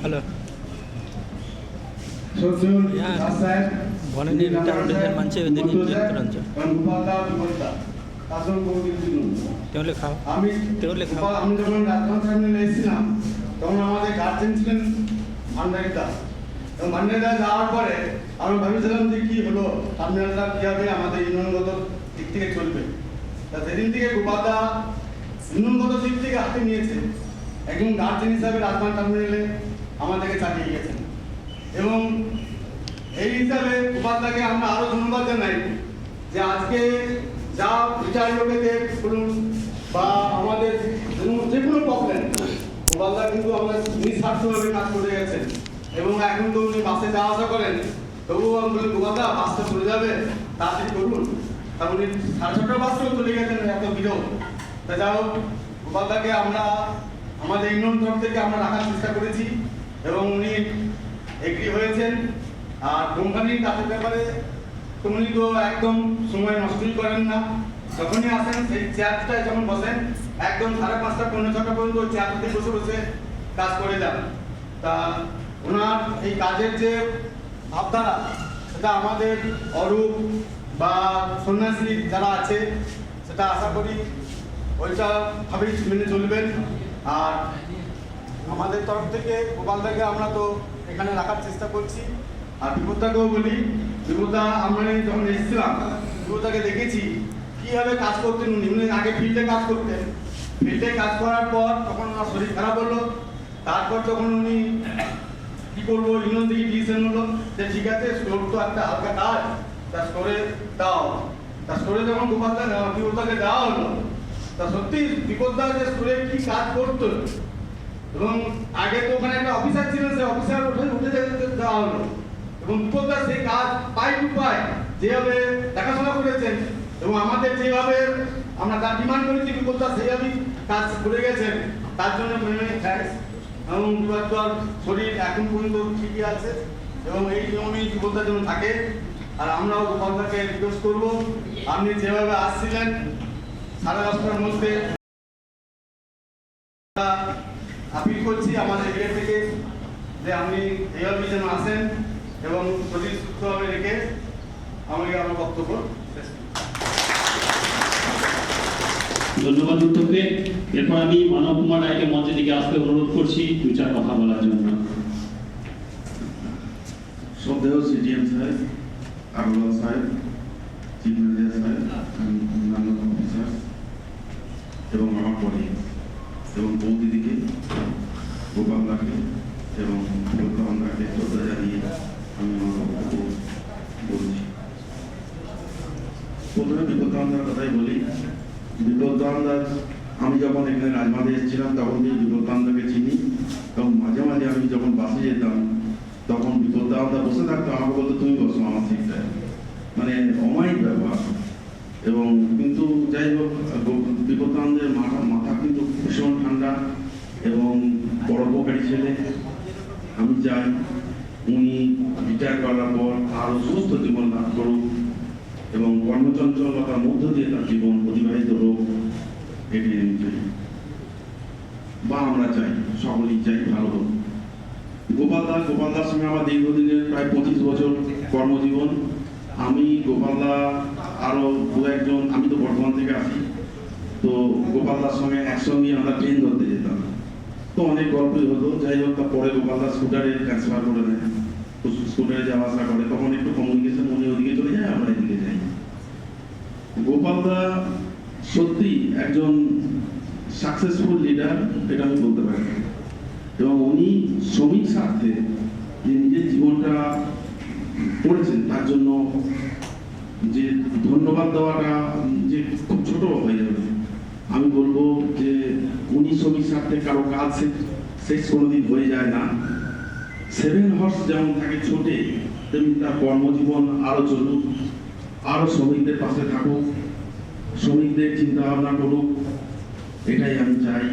Hello বনেনি return మంచిగా দেখি చెప్తున్నాను খাও আমি খাও আমি যখন রাজভবন সামনে এসেছিলাম তখন আমাদের গার্জেন ছিলেন ভান্ডারিদা এবং ভান্ডারিদা যাওয়ার পরে আমরা ভেবেছিলাম যে কি হলো সামনেরা কীভাবে আমাদের ইউনিয়নগত দিক থেকে চলবে তা সেদিন থেকে গোপালদা ইউনিয়নগত দিক থেকে হাতে নিয়েছে একজন গার্জেন হিসাবে রাজভবন টার্মিনালে আমাদেরকে চালিয়ে গেছেন এবং এই হিসাবে গোপালদাকে আমরা আরো ধন্যবাদ জানাই যে আজকে যা বিচার লোকেদের বলুন বা আমাদের যে কোনো প্রবলেম গোপালদা কিন্তু আমরা নিঃস্বার্থভাবে কাজ করে গেছেন এবং এখন তো উনি বাসে যাওয়া আসা করেন তবুও আমি বলি গোপালদা বাসটা চলে যাবে তাড়াতাড়ি করুন তা উনি 6:30 বাসেও চলে গেছেন এত বিরোধ তা যাও গোপালদাকে আমরা আমাদের ইউনিয়ন তরফ থেকে আমরা রাখার চেষ্টা করেছি এবং উনি এগ্রি হয়েছেন আর কোম্পানির কাজের ব্যাপারে উনি তো একদম সময় নষ্টই করেন না যখনই আসেন সেই চেয়ারটায় যখন বসেন একদম 5:30 পৌনে 6টা পর্যন্ত চেয়ারটাতে বসে বসে কাজ করে যান তা ওনার এই কাজের যে ভাবধারা সেটা আমাদের অরূপ বা সন্ন্যাসী যারা আছে সেটা আশা করি ওইটা ভাবেই মেনে চলবেন আর আমাদের তরফ থেকে গোপালদাকে আমরা তো এখানে রাখার চেষ্টা করছি আর বিপদাকেও বলি বিপদা আমরা যখন এসেছিলাম বিপদাকে দেখেছি কীভাবে কাজ করতেন উনি আগে ফিল্ডে কাজ করতেন ফিল্ডে কাজ করার পর তখন ওনার শরীর খারাপ হলো তারপর যখন উনি কী করবো ইউনিয়ন থেকে ডিসিশন হলো যে ঠিক আছে স্টোর তো একটা হালকা কাজ তা স্টোরে দাও তা স্টোরে যখন গোপালদা বিপদাকে দেওয়া হলো তা সত্যি বিপদদা যে স্টোরে কী কাজ করতো এবং আগে তো ওখানে একটা অফিসার ছিলেন সেই অফিসার উঠে যেতে দেওয়া হলো এবং বিপদদা সেই কাজ পাই টু পাই যেভাবে দেখাশোনা করেছেন এবং আমাদের যেভাবে আমরা তার ডিমান্ড করেছি বিপদদা সেইভাবেই কাজ করে গেছেন তার জন্য মেনে থ্যাঙ্কস এবং বিপদদার শরীর এখন পর্যন্ত ঠিকই আছে এবং এই নিয়মেই বিপদদার জন্য থাকে আর আমরাও গোপালদাকে রিকোয়েস্ট করবো আপনি যেভাবে আসছিলেন 10:30টার মধ্যে আপিল করছি আমাদের এরিয়া থেকে যে আপনি এইভাবে যেন আসেন এবং শরীর সুস্থভাবে রেখে আমাকে আমার বক্তব্য ধন্যবাদ উত্তরকে। এরপর আমি মানব কুমার রায়কে মঞ্চের দিকে আসতে অনুরোধ করছি 2-4 কথা বলার জন্য। শ্রদ্ধেয় সিডিএম সাহেব, আরওয়াল সাহেব, চিফ ম্যানেজার সাহেব, অন্যান্য অফিসার এবং আমার কলিগ এবং বৌদিদিকে গোপালদাকে এবং বিপদাকে শ্রদ্ধা জানিয়ে আমি আমার বক্তব্য বলছি। প্রথমে বিপদার কথাই বলি। বিপদার আমি যখন এখানে রাজবাঁধে এসেছিলাম তখন থেকে বিপদাকে চিনি এবং মাঝে মাঝে আমি যখন বাসে যেতাম তখন বিপদা বসে থাকতো আমাকে বলতো তুমি বসো আমার সিটটায়, মানে অমায়িক ব্যবহার। এবং কিন্তু যাই হোক বিপদানন্দের মাথা কিন্তু ভীষণ ঠান্ডা এবং বড় উপকারী ছেলে। আমি চাই উনি রিটায়ার করার পর আরও সুস্থ জীবন লাভ করুক এবং কর্মচঞ্চলতার মধ্য দিয়ে তার জীবন অতিবাহিত হোক, এটি আমি চাই বা আমরা চাই, সকলেই চাই ভালো হোক। গোপালদার সঙ্গে আমার দীর্ঘদিনের প্রায় 25 বছর কর্মজীবন। আমি গোপালদা আরও 2-1জন, আমি তো বর্ধমান থেকে আসি, তো গোপালদার সঙ্গে একসঙ্গে আমরা ট্রেন ধরতে যেতাম, তো অনেক গল্পই হতো। যাই হোক তারপরে গোপালদা স্কুটারে ট্রান্সফার করে নেয়, স্কুটারে যাওয়া আসা করে, তখন একটু কমিউনিকেশন উনি ওদিকে চলে যায়, আমরা এদিকে যাই। গোপালদা সত্যি একজন সাকসেসফুল লিডার, এটা আমি বলতে পারি। এবং উনি শ্রমিক স্বার্থে যে নিজের জীবনটা করেছেন তার জন্য যে ধন্যবাদ দেওয়াটা যে খুব ছোট হয়ে যাবে। আমি বলবো যে উনি শ্রমিক স্বার্থে কারো কাজ শেষ কোনোদিন হয়ে যায় না। 7 হর্স যেমন থাকে ছোটে, তেমনি তার কর্মজীবন আরও চলুক, আরও শ্রমিকদের পাশে থাকুক, শ্রমিকদের চিন্তা ভাবনা করুক, এটাই আমি চাই।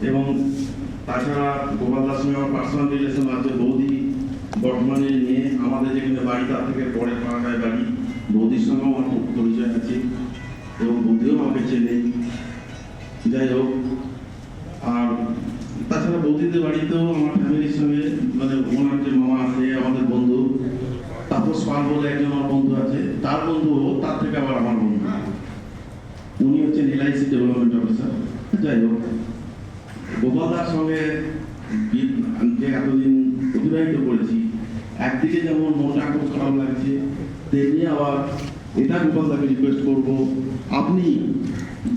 এবং তাছাড়া গোপালদার সঙ্গে আমার পার্সোনাল রিলেশন আছে। বৌদি বর্ধমানের মেয়ে, আমাদের যেখানে বাড়ি তার থেকে পরে পাড়ায় বাড়ি, বৌদির সঙ্গেও আমার খুব পরিচয় আছে এবং বৌদিও আমাকে চেনে। যাই হোক, আর তাছাড়া অতিথি বাড়িতেও আমার ফ্যামিলির সঙ্গে মানে ওনার যে মামা আছে আমাদের বন্ধু, তাপস পাল বলে একজন আমার বন্ধু আছে, তার বন্ধু তার থেকে আবার আমার বন্ধু, উনি হচ্ছেন LIC ডেভেলপমেন্ট অফিসার। যাই হোক, গোপালদার সঙ্গে যে এতদিন অতিবাহিত করেছি, একদিকে যেমন মনটা খুব খারাপ লাগছে, তেমনি আবার এটা গোপালদাকে রিকোয়েস্ট করব, আপনি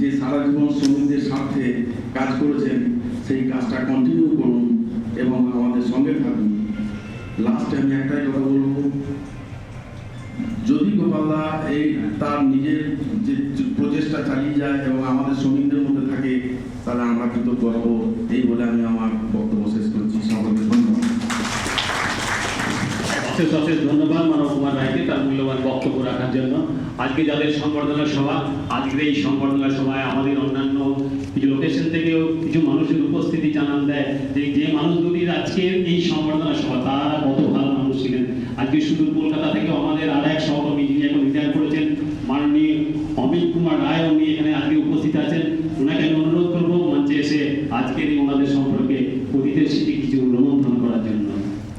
যে সারা জীবন শ্রমিকদের স্বার্থে কাজ করেছেন সেই কাজটা কন্টিনিউ করুন এবং আমাদের সঙ্গে থাকুন। লাস্টে আমি একটাই কথা বলবো, যদি গোপালদা এই তার নিজের যে প্রচেষ্টা চালিয়ে যায় এবং আমাদের শ্রমিকদের মধ্যে থাকে, তাহলে আমরা কিন্তু গর্ব। এই বলে আমি আমার বক্তব্য শেষ করছি। সকলকে ধন্যবাদ। অশেষ অশেষ ধন্যবাদ মানব কুমার রায়কে তার মূল্যবান বক্তব্য রাখার জন্য। আজকে যাদের সংবর্ধনা সভা, আজকের এই সংবর্ধনা সভায় আমাদের অন্যান্য কিছু লোকেশন থেকেও কিছু মানুষের উপস্থিতি জানান দেয় যে মানুষগুলির আজকের এই সংবর্ধনা সভা তারা কত ভালো মানুষ ছিলেন। আজকে শুধু কলকাতা থেকে আমাদের আর এক সহকর্মী যিনি এখন রিটায়ার করেছেন মাননীয় অমিত কুমার রায়, উনি এখানে আজকে উপস্থিত আছেন। ওনাকে আমি অনুরোধ করবো মঞ্চে এসে আজকের এই ওনাদের সম্পর্কে অতীতের স্মৃতি কিছু